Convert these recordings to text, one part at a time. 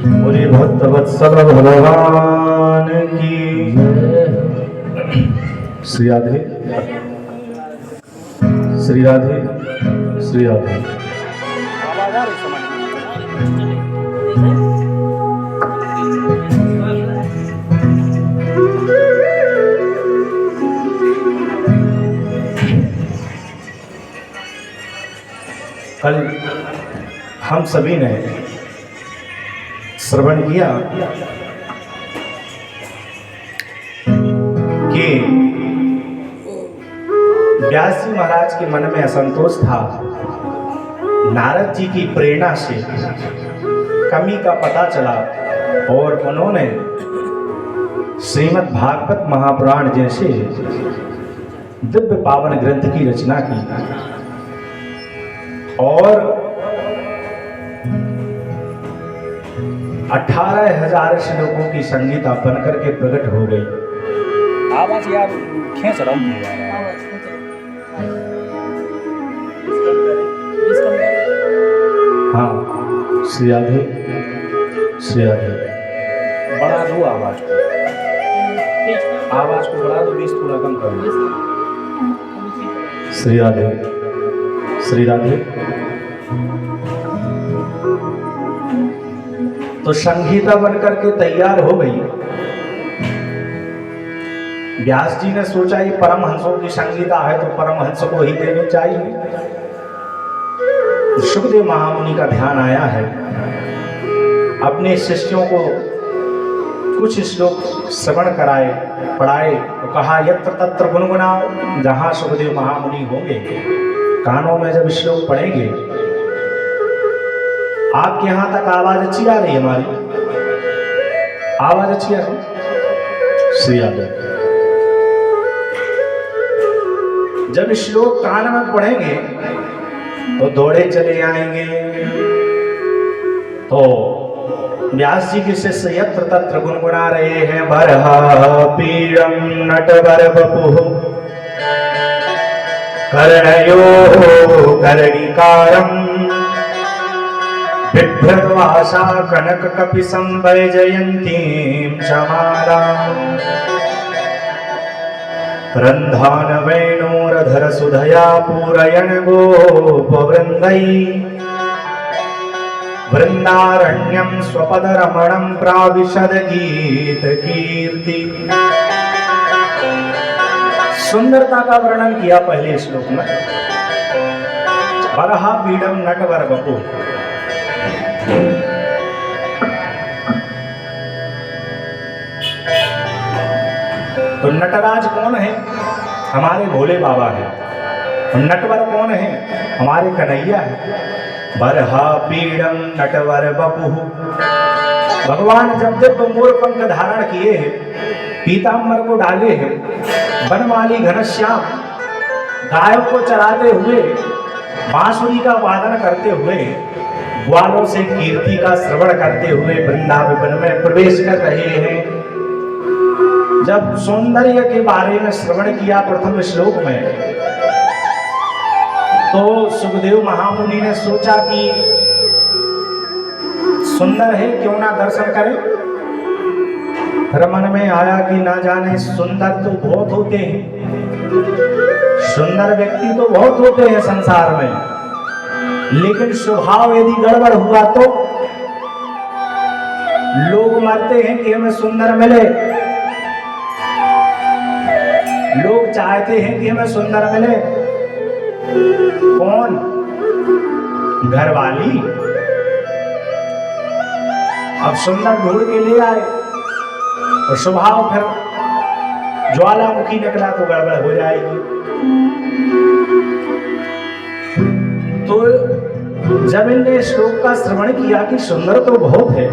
बोले भक्तवत्सल भगवान की श्री राधे श्री राधे श्री राधे। कल हम सभी ने श्रवण किया कि व्यास जी महाराज के मन में असंतोष था। नारद जी की प्रेरणा से कमी का पता चला और उन्होंने श्रीमद् भागवत महापुराण जैसे दिव्य पावन ग्रंथ की रचना की और 18,000 श्लोकों की संगीता बनकर के प्रकट हो गई। आवाज यार खींच रहा हूँ हाँ श्री राधे श्री राधे। बढ़ा दो आवाज को बढ़ा दो, बीस थोड़ा कम कर दो। श्री राधे श्री राधे। तो संगीता बनकर के तैयार हो गई। व्यास जी ने सोचा ये परमहंसों की संगीता है तो परमहंस को ही देनी चाहिए। सुखदेव महामुनि का ध्यान आया है, अपने शिष्यों को कुछ श्लोक श्रवण कराए पढ़ाए तो कहा यत्र तत्र गुनगुनाओ। जहां सुखदेव महामुनि होंगे कानों में जब श्लोक पढ़ेंगे, आपके यहां तक आवाज अच्छी आ रही है? हमारी आवाज अच्छी आ रही? श्री राधे। जब श्लोक कान में पढ़ेंगे तो दौड़े चले आएंगे। तो व्यास जी के शिष्य यत्र तत्र गुनगुना रहे हैं बरहा पीड़म नटवर बपुः कर्णयो कर्णिकारम् बिभ्रद्वासा कनक कपि संवैजयन्तीं चमालाम् रन्धान वेणोरधर सुधया पूरयन् गोपवृन्दै वृन्दारण्यं स्वपदरमणं प्राविशद गीत कीर्ति। सुंदरता का वर्णन किया पहले श्लोक में। बरहा पीड़म नटवर बपु। तो नटराज कौन है? हमारे भोले बाबा हैं। तो नटवर कौन है? हमारे कन्हैया है। बरहा पीड़म नटवर बपु। भगवान जब जब मोर पंख धारण किए हैं, पीताम्बर को डाले हैं, बनमाली घनश्याम गायों को चराते हुए, बांसुरी का वादन करते हुए, ग्वालों से कीर्ति का श्रवण करते हुए वृंदावन में प्रवेश कर रहे हैं। जब सौंदर्य के बारे में श्रवण किया प्रथम श्लोक में, तो सुखदेव महामुनि ने सोचा कि सुंदर है, क्यों ना दर्शन करें। फिर मन में आया कि ना जाने सुंदर तो बहुत होते हैं, सुंदर व्यक्ति तो बहुत होते हैं संसार में, लेकिन स्वभाव यदि गड़बड़ हुआ तो लोग मरते हैं कि हमें सुंदर मिले। लोग चाहते हैं कि हमें सुंदर मिले। कौन? घरवाली। अब सुंदर ढूंढ के ले आए और स्वभाव फिर ज्वालामुखी निकला तो गड़बड़ हो जाएगी। तो जब इनने श्लोक का श्रवण किया कि सुंदर तो बहुत है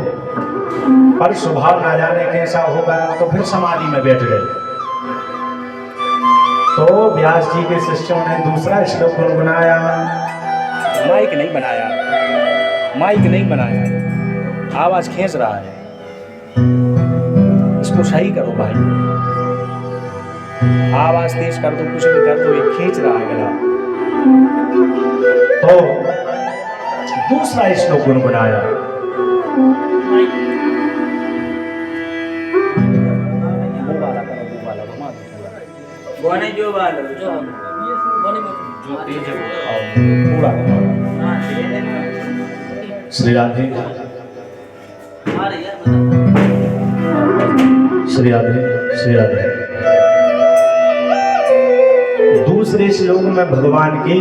पर स्वभाव ना जाने कैसा होगा, तो फिर समाधि में बैठ गए। तो व्यास जी के शिष्यों ने दूसरा श्लोक गुनगुनाया। माइक नहीं बनाया, माइक नहीं बनाया, आवाज खींच रहा है, इसको सही करो भाई। आवाज तेज कर दो, कुछ भी कर दो, ये खींच रहा है गला। तो दूसरा श्लोक गुनगुनाया। बोने जो बाल जो बोने जो तेज है पूरा हां दे दे श्री राधे अरे यार श्री राधे श्री राधे। दूसरे श्लोक में भगवान की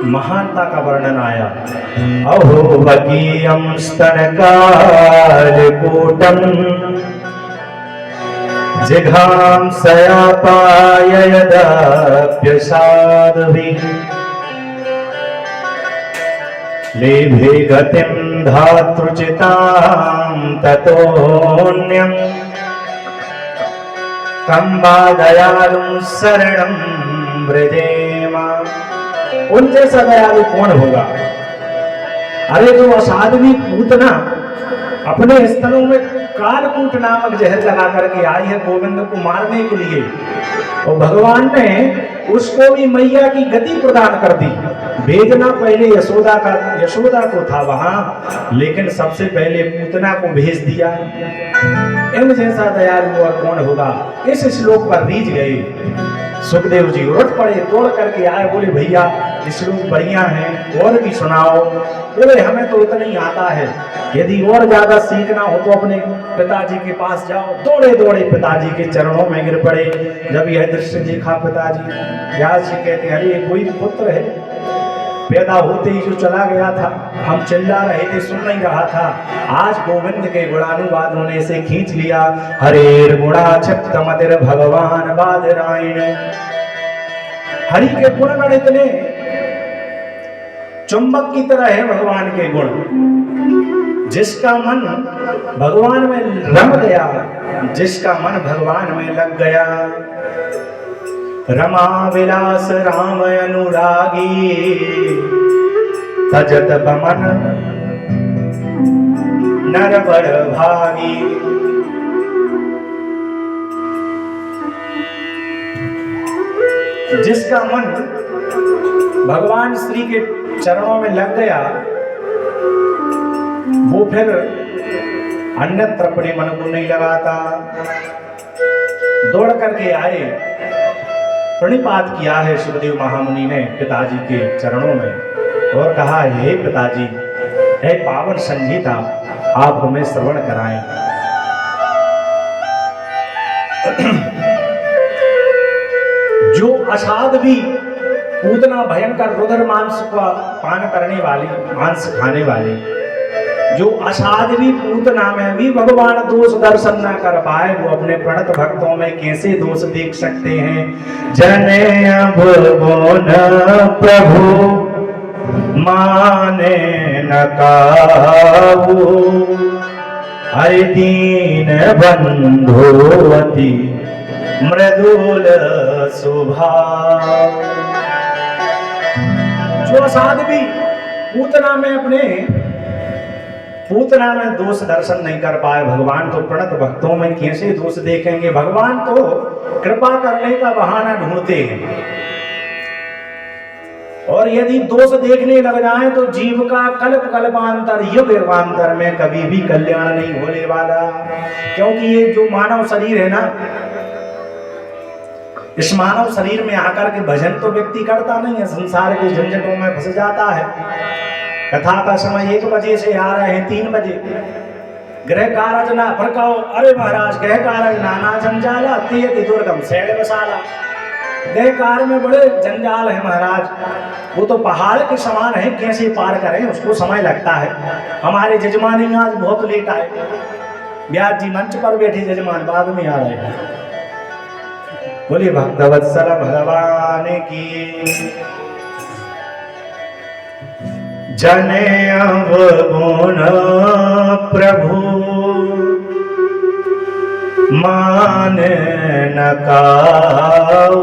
महानता का वर्णन आया। अहो बकीयम स्तनकालकूटम जिघां सयापाय यदाप्यसाधुभि लेभे गतिं धातृचितां ततोऽन्यं कम्बा दयालुं शरणं व्रजेम। उन जैसा दयालु कौन होगा? अरे जो असाध्वी पूतना अपने स्तनों में कालकूट नामक जहर लगा करके आई है गोविंद को मारने के लिए, और भगवान ने उसको भी मैया की गति प्रदान कर दी। भेजना पहले यशोदा को था वहां, लेकिन सबसे पहले पूतना को भेज दिया। इन जैसा दयालु और कौन होगा? इस श्लोक पर रीझ गए सुखदेव जी, उठ पड़े, तोड़ करके आए, बोले भैया श्लोक बढ़िया है और भी सुनाओ। बोले हमें तो इतना ही आता है, यदि और ज्यादा सीखना हो तो अपने पिताजी के पास जाओ। दौड़े दौड़े पिताजी के चरणों में गिर पड़े। जब यह दृश्य देखा पिताजी व्यास जी कहते, अरे कोई पुत्र है पैदा होते ही जो चला गया था, हम चिल्ला रहे थे, सुन नहीं रहा था। आज गोविंद के गुणानुवाद होने से खींच लिया। हरेर गुणा चित्तमदिर भगवान बादरायण। हरि के गुणगण इतने चुंबक की तरह है भगवान के गुण। जिसका मन भगवान में रम गया, जिसका मन भगवान में लग गया, रमा विलास राम अनुरागी तजत बमन नर बड़ भागी। जिसका मन भगवान श्री के चरणों में लग गया, वो फिर अन्यत्र अपने मन को नहीं लगाता। दौड़ करके आए, प्रणिपात किया है सुखदेव महामुनि ने पिताजी के चरणों में और कहा, हे पिताजी, हे पावन संगीता, आप हमें श्रवण कराएं। जो असाध्वी पूतना भयंकर रुद्र मांस का पान करने वाली, मांस खाने वाली, जो असाध्वी पूतना में भी भगवान दोष दर्शन न कर पाए, वो अपने प्रणत भक्तों में कैसे दोष देख सकते हैं? जने भुवन प्रभु माने न काबू, हरि दीन बंधुवती मृदुल स्वभाव। जो असाध्वी पूतना में दोष दर्शन नहीं कर पाए, भगवान तो प्रणत भक्तों में कैसे दोष देखेंगे? भगवान तो कृपा करने का बहाना ढूंढते हैं, और यदि दोष देखने लग जाएं तो जीव का कल्प कल्पांतर युग युगांतर में कभी भी कल्याण नहीं होने वाला। क्योंकि ये जो मानव शरीर है ना, इस मानव शरीर में आकर के भजन तो व्यक्ति करता नहीं है, संसार के झंझटों में फंस जाता है। कथा का समय 1 बजे से आ रहे हैं 3 बजे। गृह कारज ना फरकाओ, अरे महाराज गृह कारज नाना जंजाला, तियति दुर्गम शैल बसाला। गृह कार्य में बड़े जंजाल है महाराज, वो तो पहाड़ के समान है, कैसे पार करें उसको समय लगता है। हमारे जजमान आज बहुत लेट आए, व्यास जी मंच पर बैठे, जजमान बाद में आ रहे हैं। बोलिए भक्तवत्सल भगवान की। जने अवगुण प्रभु मान न काऊ,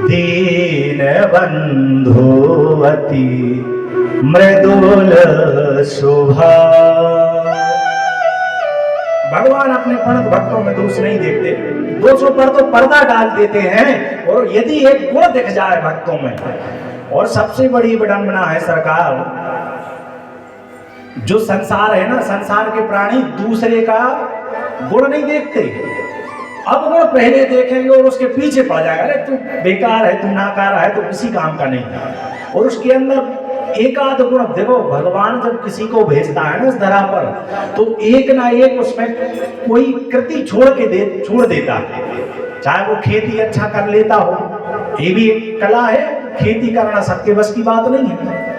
दीन बंधुवती मृदुल स्वभाव। भगवान अपने प्रणत भक्तों में दोष नहीं देखते, दोषों पर तो पर्दा डाल देते हैं। और यदि एक गुण दिख जाए भक्तों में, और सबसे बड़ी विडंबना है सरकार, जो संसार है ना, संसार के प्राणी दूसरे का गुण नहीं देखते। अब गुण पहले देखेंगे और उसके पीछे पड़ जाएगा, अरे तू बेकार है, तू नाकारा है, तो किसी काम का नहीं। और उसके अंदर एक आध गुण देखो, भगवान जब किसी को भेजता है ना इस धरा पर, तो एक ना एक उसमें कोई कृति छोड़ देता है। चाहे वो खेती अच्छा कर लेता हो, ये भी एक कला है, खेती करना सबके बस की बात नहीं है।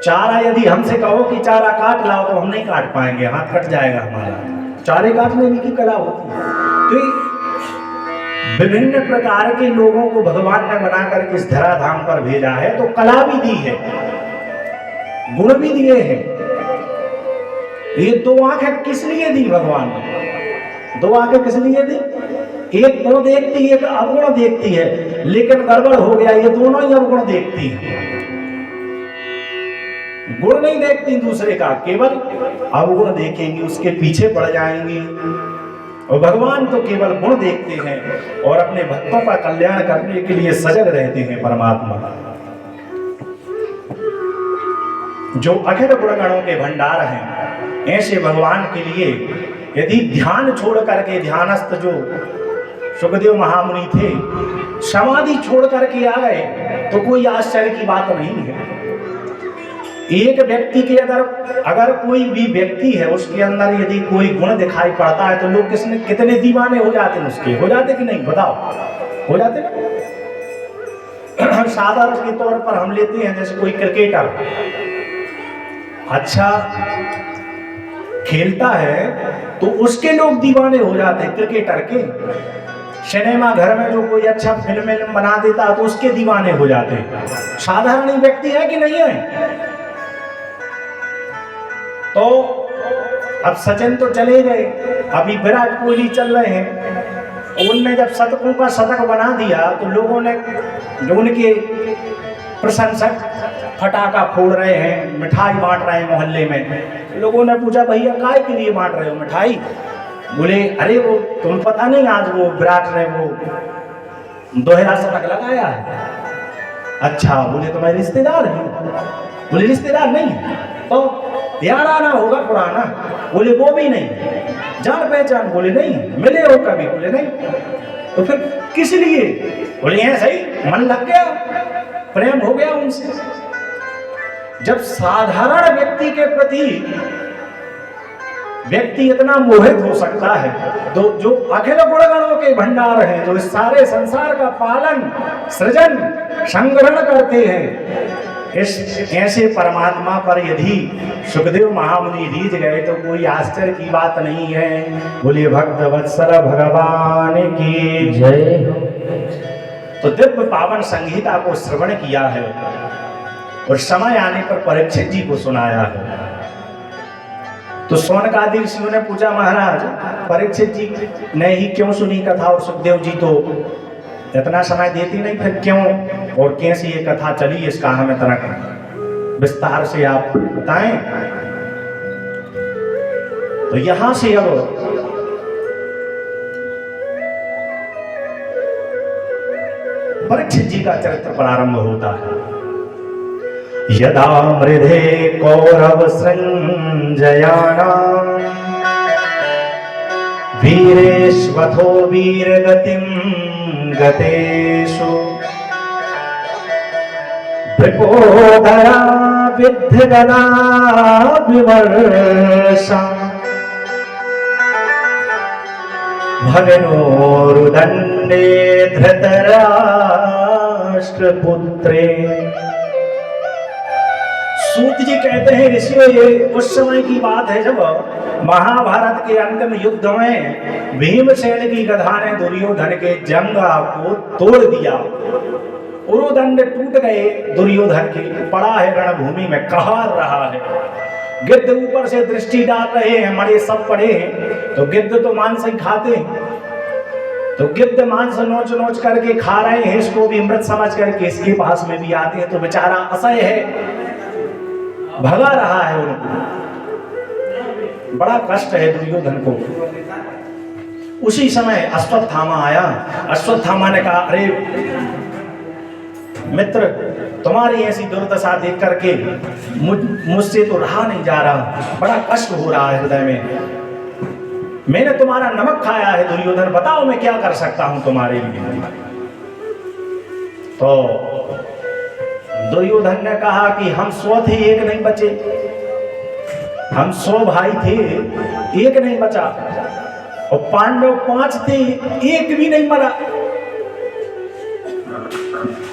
चारा यदि हमसे कहो कि चारा काट लाओ तो हम नहीं काट पाएंगे, हाथ कट जाएगा हमारा। चारे काटने की कला होती है। तो विभिन्न प्रकार के लोगों को भगवान ने बनाकर के इस धराधाम पर भेजा है, तो कला भी दी है, गुण भी दिए हैं। ये दो आंखें किस लिए दी भगवान ने? दो आंखें किस लिए दी? एक गुण देखती है, एक अवगुण देखती है, लेकिन गड़बड़ हो गया, ये दोनों ही अवगुण देखती है, गुण नहीं देखती दूसरे का, केवल अवगुण देखेंगी, उसके पीछे पड़ जाएंगी। और भगवान तो केवल गुण देखते हैं और अपने भक्तों का कल्याण करने के लिए सजग रहते हैं। परमात्मा जो अखिल गुणगणों के भंडार हैं, ऐसे भगवान के लिए यदि ध्यान छोड़ करके, ध्यानस्थ जो सुखदेव महामुनि थे, समाधि छोड़ करके आ गए, तो कोई आश्चर्य की बात नहीं है। एक व्यक्ति के अगर कोई भी व्यक्ति है, उसके अंदर यदि कोई गुण दिखाई पड़ता है, तो लोग कितने दीवाने हो जाते हैं उसके, हो जाते कि नहीं बताओ? हो जाते ना। साधारण के तौर पर हम लेते हैं, जैसे कोई क्रिकेटर अच्छा खेलता है तो उसके लोग दीवाने हो जाते हैं, क्रिकेटर के। सिनेमा घर में जो कोई अच्छा फिल्म बना देता है तो उसके दीवाने हो जाते हैं। साधारण व्यक्ति है कि नहीं है? तो अब सचिन तो चले गए, अभी विराट कोहली चल रहे हैं। उनने जब शतकों का शतक बना दिया तो लोगों ने, जो उनके प्रशंसक फटाका फोड़ रहे हैं, मिठाई बांट रहे हैं मोहल्ले में। लोगों ने पूछा, भैया काय के लिए बांट रहे हो मिठाई? बोले, अरे वो तुम पता नहीं, आज वो विराट ने वो दोहरा शतक लगाया है। अच्छा, बोले तुम्हारे रिश्तेदार हैं? बोले रिश्तेदार नहीं, तो यार आना होगा पुराना। बोले वो भी नहीं, जान पहचान? बोले नहीं, मिले हो कभी? बोले नहीं। तो फिर किस लिए? बोले ऐसे ही मन लग गया, प्रेम हो गया उनसे। जब साधारण व्यक्ति के प्रति व्यक्ति इतना मोहित हो सकता है, तो जो अखिल गुणगणों के भंडार हैं, जो इस सारे संसार का पालन, सृजन, संग्रहण करते हैं, इस ऐसे परमात्मा पर यदि सुखदेव महामुनि रीझ गए तो कोई आश्चर्य की बात नहीं है। बोलिए भक्त वत्सल भगवान की जय। तो दिव्य पावन संहिता को श्रवण किया है और समय आने पर परीक्षित जी को सुनाया है। तो शौनकादि ऋषियों ने पूछा, महाराज परीक्षित जी ने ही क्यों सुनी कथा, और सुखदेव जी तो इतना समय देती नहीं, फिर क्यों और कैसी ये कथा चली, इसका हमें तरह विस्तार से आप बताएं। तो यहां से अब परीक्षित जी का चरित्र प्रारंभ होता है। यदा मृधे कौरव संजयानां वीरेश्वथो वीरगतिं गतेषु वृकोदरा विद्धगदा विवर्षा भगनोरुदण्डे धृतराष्ट्रपुत्रे। सूत जी कहते हैं, ऋषियों ये उस समय की बात है जब महाभारत के अंतिम युद्ध में भीमसेन की गधा ने दुर्योधन के जंगा को तोड़ दिया। उरुदंड टूट गए दुर्योधन के, पड़ा है रणभूमि में, कहार रहा है। गिद्ध ऊपर से दृष्टि डाल रहे हैं, मरे सब पड़े हैं। तो गिद्ध तो मांस ही खाते हैं, तो गिद्ध मांस नोच नोच करके खा रहे हैं, इसको भी मृत समझ करके इसके पास में भी आते हैं। तो बेचारा असह्य है, भगा रहा है उनको, बड़ा कष्ट है दुर्योधन को। उसी समय अश्वत्थामा आया। अश्वत्थामा ने कहा, अरे मित्र, तुम्हारी ऐसी दुर्दशा देख करके मुझसे तो रहा नहीं जा रहा, बड़ा कष्ट हो रहा है हृदय में। मैंने तुम्हारा नमक खाया है दुर्योधन, बताओ मैं क्या कर सकता हूं तुम्हारे लिए। तो दुर्योधन ने कहा कि हम 100 थे, एक नहीं बचे। हम 100 भाई थे, एक नहीं बचा। और पांडव 5 थे, एक भी नहीं मरा।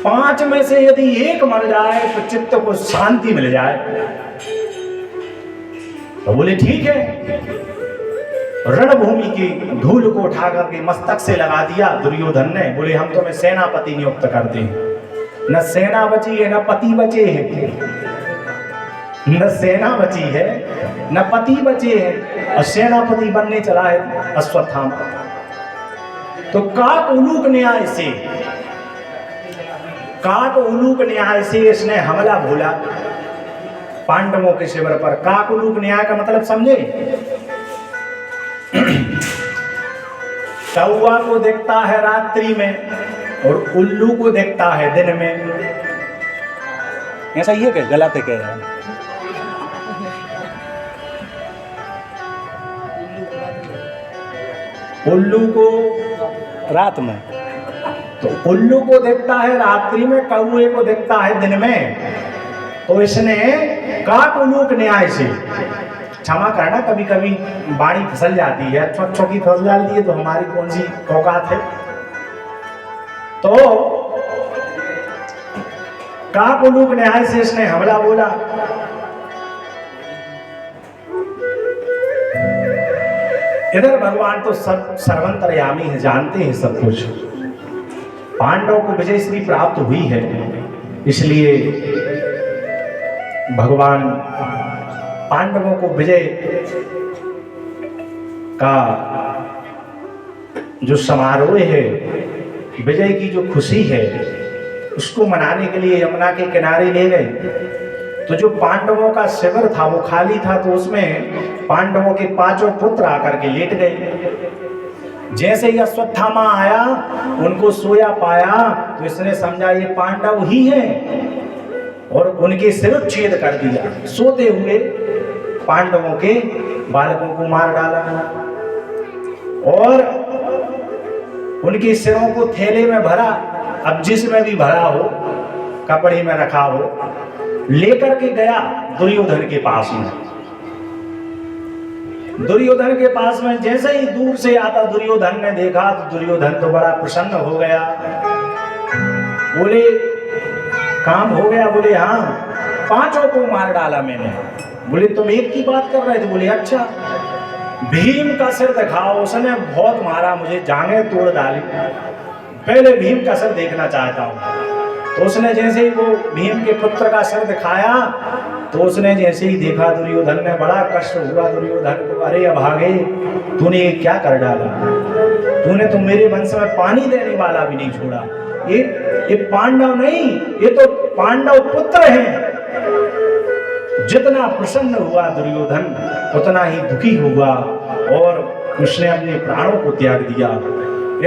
5 में से यदि एक मर जाए तो चित्त को शांति मिल जाए। तो बोले ठीक है। रणभूमि की धूल को उठा करके मस्तक से लगा दिया दुर्योधन ने। बोले हम तुम्हें सेनापति नियुक्त करते हैं। न सेना बची है न पति बचे हैं, न सेना बची है न पति बचे हैं, और सेनापति बनने चला है अश्वत्थामा। तो काक उलूक न्याय से इसने हमला भोला पांडवों के शिविर पर। काक उलूक न्याय का मतलब समझे? कौवा को देखता है रात्रि में और उल्लू को देखता है दिन में। ऐसा ही है क्या? गलत है कह रहा है। उल्लू को रात में, तो उल्लू को देखता है रात्रि में, कौवे को देखता है दिन में। तो इसने काक उलूक न्याय से, क्षमा करना कभी कभी बाणी फिसल जाती है, अच्छों की फिसल जाती है तो हमारी कौन सी औकात है। तो काक उलूक न्याय से इसने हमला बोला। इधर भगवान तो सब सर्वंतर्यामी है, जानते हैं सब कुछ। पांडव को विजय श्री प्राप्त हुई है, इसलिए भगवान पांडवों को विजय का जो समारोह है, विजय की जो खुशी है, उसको मनाने के लिए यमुना के किनारे ले गए। तो जो पांडवों का शिविर था वो खाली था, तो उसमें पांडवों के 5 पुत्र आकर के लेट गए। जैसे ही अश्वत्थामा आया, उनको सोया पाया, तो इसने समझा ये पांडव ही हैं और उनके सिरोच्छेद कर दिया। सोते हुए पांडवों के बालकों को मार डाला और उनके सिरों को थैले में भरा, अब जिसमें भी भरा हो, कपड़े में रखा हो, लेकर के गया दुर्योधन के पास में। दुर्योधन के पास में जैसे ही दूर से आता दुर्योधन ने देखा, तो दुर्योधन तो बड़ा प्रसन्न हो गया। बोले काम हो गया? बोले हाँ, 5 को मार डाला मैंने। बोले तुम एक की बात कर रहे थे? बोले अच्छा। भीम का सिर दिखाओ, उसने बहुत मारा मुझे, जांघें तोड़ डाली, पहले भीम का सिर देखना चाहता हूँ। तो उसने जैसे ही वो भीम के पुत्र का सिर दिखाया, तो उसने जैसे ही देखा दुर्योधन ने, बड़ा कष्ट हुआ दुर्योधन को। अरे अभागे, तूने ये क्या कर डाला? तूने तो मेरे वंश में पानी देने वाला भी नहीं छोड़ा। ये पांडव नहीं, ये तो पांडव पुत्र हैं। जितना प्रसन्न हुआ दुर्योधन, उतना ही दुखी हुआ और उसने अपने प्राणों को त्याग दिया।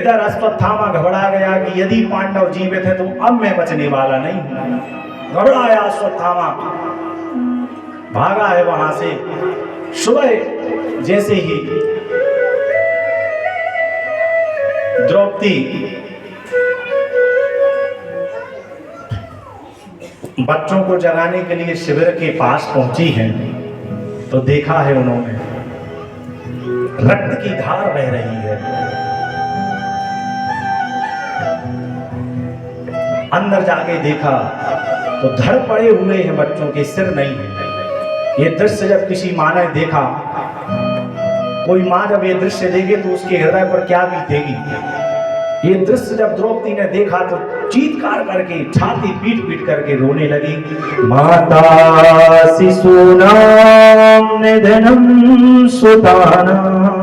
इधर अश्वत्थामा घबरा गया कि यदि पांडव जीवित है तो अब मैं बचने वाला नहीं हूं। घबराया अश्वत्थामा, भागा है वहां से। सुबह जैसे ही द्रौपदी बच्चों को जगाने के लिए शिविर के पास पहुंची है, तो देखा है उन्होंने रक्त की धार बह रही है। अंदर जाके देखा तो धड़ पड़े हुए हैं बच्चों के, सिर नहीं है। ये दृश्य जब किसी माँ ने देखा, कोई माँ जब ये दृश्य देखे तो उसके हृदय पर क्या बीतेगी। ये दृश्य जब द्रौपदी ने देखा तो चीत्कार करके, छाती पीट पीट करके रोने लगी। माता शिशूनां निधनं सुतानां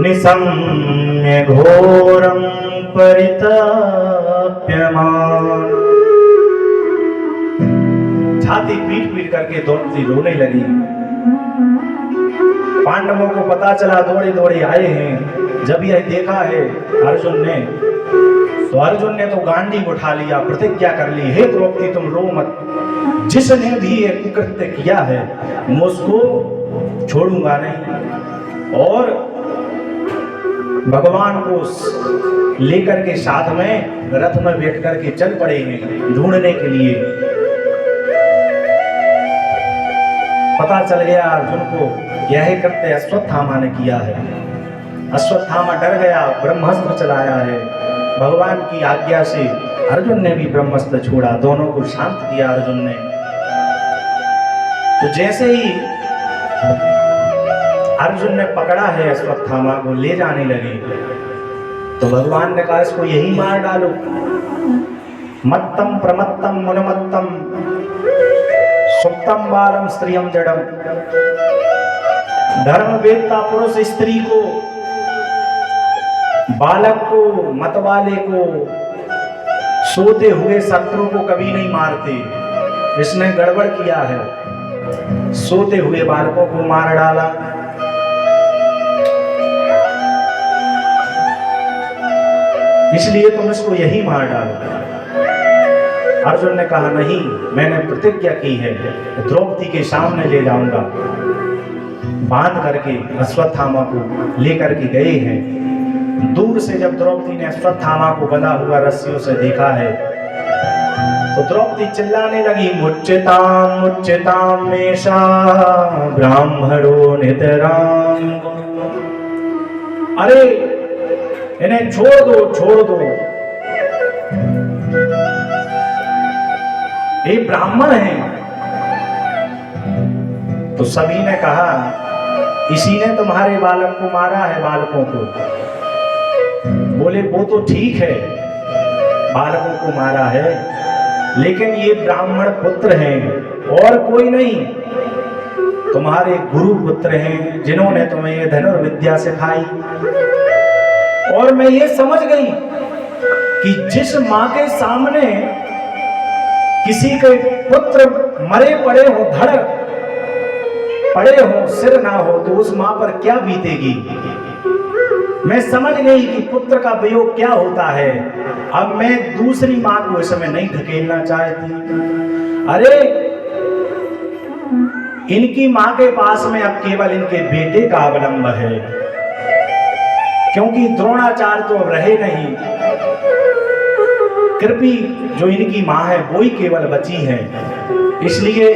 निशम्य घोरं परिताप्यमान। छाती पीट पीट करके द्रौपदी रोने लगी। पांडवों को पता चला, दौड़े दौड़े आए हैं। जब यह देखा है अर्जुन ने, तो अर्जुन ने तो गांडीव उठा लिया, प्रतिज्ञा कर ली, हे द्रौपदी तुम रो मत। जिसने भी ये कुकृत्य किया है, मैं उसको छोड़ूंगा नहीं। और भगवान को लेकर के साथ में रथ में बैठ करके चल पड़े हैं ढूंढने के लिए। पता चल गया अर्जुन को यह कृत्य अश्वत्थामा ने किया है। अश्वत्थामा डर गया, ब्रह्मास्त्र चलाया है। भगवान की आज्ञा से अर्जुन ने भी ब्रह्मास्त्र छोड़ा, दोनों को शांत किया अर्जुन ने। तो जैसे ही अर्जुन ने पकड़ा है अश्वत्थामा को, ले जाने लगे, तो भगवान ने कहा इसको यही मार डालो। मत्तम प्रमत्तम मुनमत्तम सुप्तम बालम स्त्रियम जड़म। धर्म वेदता पुरुष स्त्री को, बालक को, मतवाले को, सोते हुए शत्रु को कभी नहीं मारते। इसने गड़बड़ किया है, सोते हुए बालकों को मार डाला। इसलिए तुम इसको यही मार डालो। अर्जुन ने कहा नहीं, मैंने प्रतिज्ञा की है, द्रौपदी के सामने ले जाऊंगा। बांध करके अश्वत्थामा को लेकर के गए हैं। दूर से जब द्रौपदी ने अश्वत्थामा को बंधा हुआ रस्सियों से देखा है, तो द्रौपदी चिल्लाने लगी, मुच्यताम मुच्यताम मेषा ब्राह्मणो नितराम। अरे इन्हें छोड़ दो, छोड़ दो, ये ब्राह्मण हैं। तो सभी ने कहा इसी ने तुम्हारे बालक को मारा है, बालकों को। बोले वो तो ठीक है, बालकों को मारा है, लेकिन ये ब्राह्मण पुत्र हैं और कोई नहीं, तुम्हारे गुरु पुत्र हैं जिन्होंने तुम्हें ये धनुर्विद्या सिखाई। और मैं ये समझ गई कि जिस माँ के सामने किसी के पुत्र मरे पड़े हो, धड़ पड़े हो, सिर ना हो, तो उस माँ पर क्या बीतेगी। मैं समझ गई कि पुत्र का वियोग क्या होता है। अब मैं दूसरी माँ को इस समय नहीं धकेलना चाहती। अरे इनकी माँ के पास में अब केवल इनके बेटे का अवलंब है, क्योंकि द्रोणाचार्य तो अब रहे नहीं। कृपी जो इनकी माँ है वो ही केवल बची है, इसलिए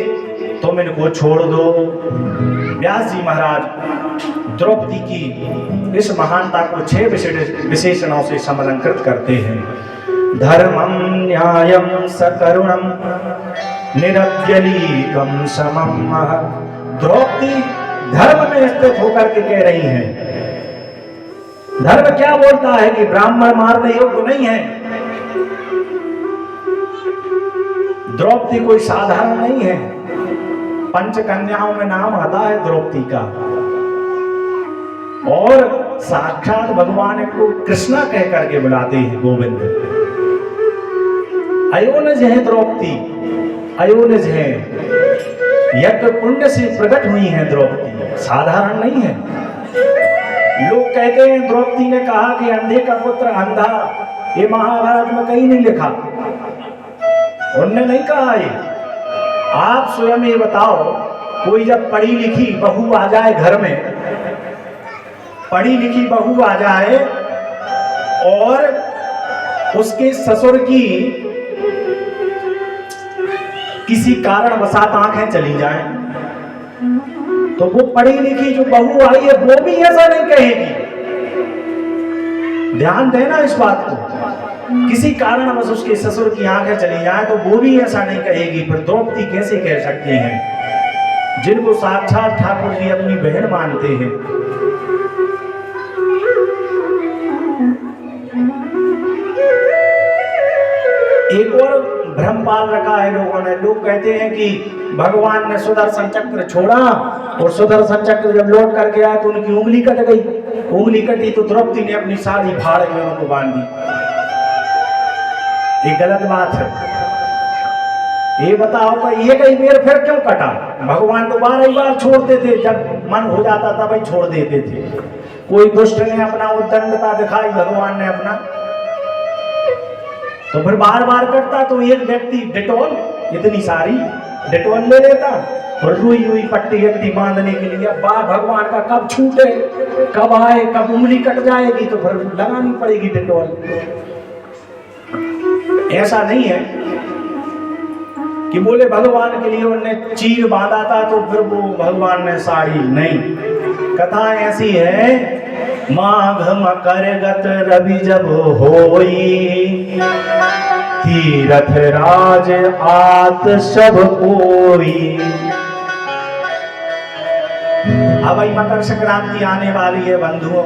तुम इनको छोड़ दो। व्यास जी महाराज द्रौपदी की इस महानता को 6 विशेषणों से समलंकृत करते हैं। धर्मम न्यायम सकरुणम निरव्यलीकम समम। द्रौपदी धर्म में स्थित होकर के कह रही हैं। धर्म क्या बोलता है कि ब्राह्मण मारने योग्य नहीं है। द्रौपदी कोई साधारण नहीं है, पंच कन्याओं में नाम आता है द्रौपदी का। और साक्षात भगवान को कृष्णा कह करके बुलाते हैं, गोविंद। अयोनिज है द्रौपदी, अयोनिज है, यज्ञ पुण्य से प्रकट हुई है द्रौपदी, साधारण नहीं है। लोग कहते हैं द्रौपदी ने कहा कि अंधे का पुत्र अंधा, ये महाभारत में कहीं नहीं लिखा, उनने नहीं कहा ये। आप स्वयं ये बताओ, कोई जब पढ़ी लिखी बहू आ जाए घर में, पढ़ी लिखी बहू आ जाए और उसके ससुर की किसी कारण वसात आंखें चली जाएं, तो वो पढ़ी लिखी जो बहू आई है वो भी ऐसा नहीं कहेगी। ध्यान देना इस बात को। किसी कारण बस उसके ससुर की आंखें चली जाए तो वो भी ऐसा नहीं कहेगी। फिर द्रौपदी कैसे कह सकते हैं, जिनको साक्षात ठाकुर जी अपनी बहन मानते हैं। एक और भ्रम पाल रखा है लोगों ने। लोग कहते हैं कि भगवान ने सुदर्शन चक्र छोड़ा और सुदर्शन चक्र जब लौट करके आया तो उनकी उंगली कट गई। उंगली कटी तो द्रौपदी ने अपनी साड़ी फाड़ के उनको बांध दी। ये गलत बात है। ये बताओ कि ये कई बार फिर क्यों कटा? भगवान तो बार ही बार छोड़ते थे, जब मन हो जाता था भाई छोड़ देते थे। कोई दुष्ट ने अपना उद्दंडता दिखाई, भगवान ने अपना, तो फिर बार बार करता। तो एक व्यक्ति डेटॉल इतनी सारी डेटॉल ले लेता और रुई हुई पट्टी अट्टी बांधने के लिए बा भगवान का कब छूटे, कब आए, कब उंगली कट जाएगी तो फिर लगानी पड़ेगी डिटोल। ऐसा नहीं है कि बोले भगवान के लिए उन्होंने चीर बांधा था तो फिर वो भगवान ने साड़ी, नहीं। कथा ऐसी है, माघ मकर गत रवि जब होई, तीरथ राज आत सब कोई। अब भाई मकर संक्रांति आने वाली है बंधुओं,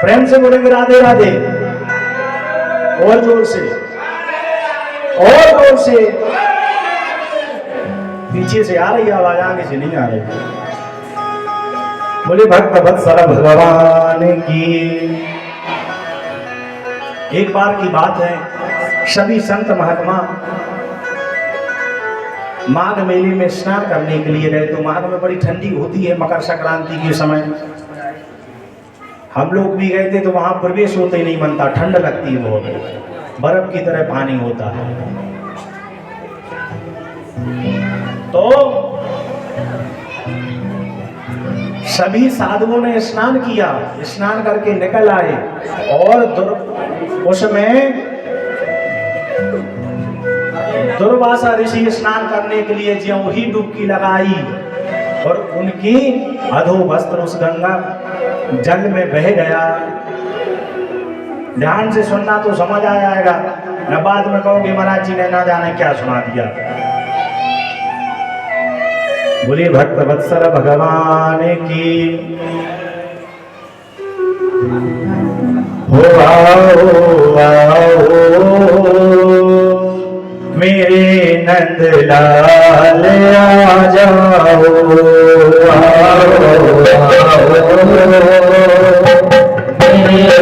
प्रेम से बोलेंगे राधे राधे, और जोर से, और जोर से। पीछे से आ रही आवाज, आगे से नहीं आ रही। बोले भक्त वत्सल भगवान की। एक बार की बात है, सभी संत महात्मा माघ मेले में स्नान करने के लिए गए। तो माघ में बड़ी ठंडी होती है, मकर संक्रांति के समय हम लोग भी गए थे तो वहां प्रवेश होते ही नहीं बनता, ठंड लगती है बहुत, बर्फ की तरह पानी होता है। तो सभी साधुओं ने स्नान किया, स्नान करके निकल आए और उसमें दुर्वासा ऋषि स्नान करने के लिए ज्यों ही डुबकी लगाई और उनकी अधो वस्त्र उस गंगा जल में बह गया। ध्यान से सुनना तो समझ आ जाएगा, न बाद में कहोगे महाराज जी ने ना जाने क्या सुना दिया। बोलिए भक्त वत्सल भगवान की। हो आओ मेरे नंद लाल आ जाओ, मेरे